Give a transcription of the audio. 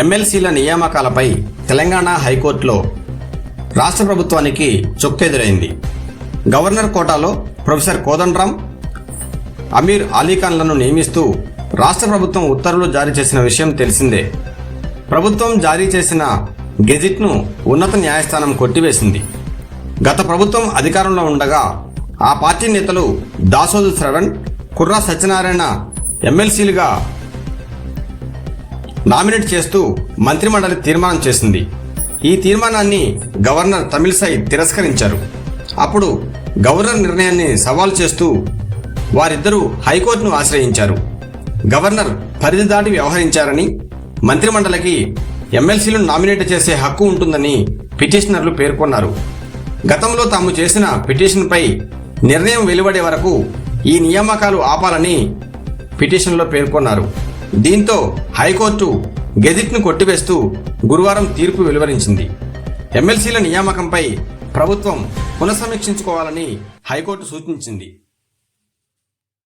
ఎమ్మెల్సీల నియామకాలపై తెలంగాణ హైకోర్టులో రాష్ట్ర ప్రభుత్వానికి చుక్కెదురైంది. గవర్నర్ కోటాలో ప్రొఫెసర్ కోదండరాం, అమీర్ అలీఖాన్లను నియమిస్తూ రాష్ట్ర ప్రభుత్వం ఉత్తర్వులు జారీ చేసిన విషయం తెలిసిందే. ప్రభుత్వం జారీ చేసిన గెజిట్ను ఉన్నత న్యాయస్థానం కొట్టివేసింది. గత ప్రభుత్వం అధికారంలో ఉండగా ఆ పార్టీ నేతలు దాసోజు శ్రవణ్, కుర్రా సత్యనారాయణ ఎమ్మెల్సీలుగా నామినేట్ చేస్తూ మంత్రిమండలి తీర్మానం చేసింది. ఈ తీర్మానాన్ని గవర్నర్ తమిళిసై తిరస్కరించారు. అప్పుడు గవర్నర్ నిర్ణయాన్ని సవాల్ చేస్తూ వారిద్దరూ హైకోర్టును ఆశ్రయించారు. గవర్నర్ పరిధి దాటి వ్యవహరించారని, మంత్రిమండలికి ఎమ్మెల్సీలను నామినేట్ చేసే హక్కు ఉంటుందని పిటిషనర్లు పేర్కొన్నారు. గతంలో తాము చేసిన పిటిషన్పై నిర్ణయం వెలువడే వరకు ఈ నియామకాలు ఆపాలని పిటిషన్లో పేర్కొన్నారు. దీంతో హైకోర్టు గెజిట్ను కొట్టివేస్తూ గురువారం తీర్పు వెలువరించింది. ఎమ్మెల్సీల నియామకంపై ప్రభుత్వం పునఃసమీక్షించుకోవాలని హైకోర్టు సూచించింది.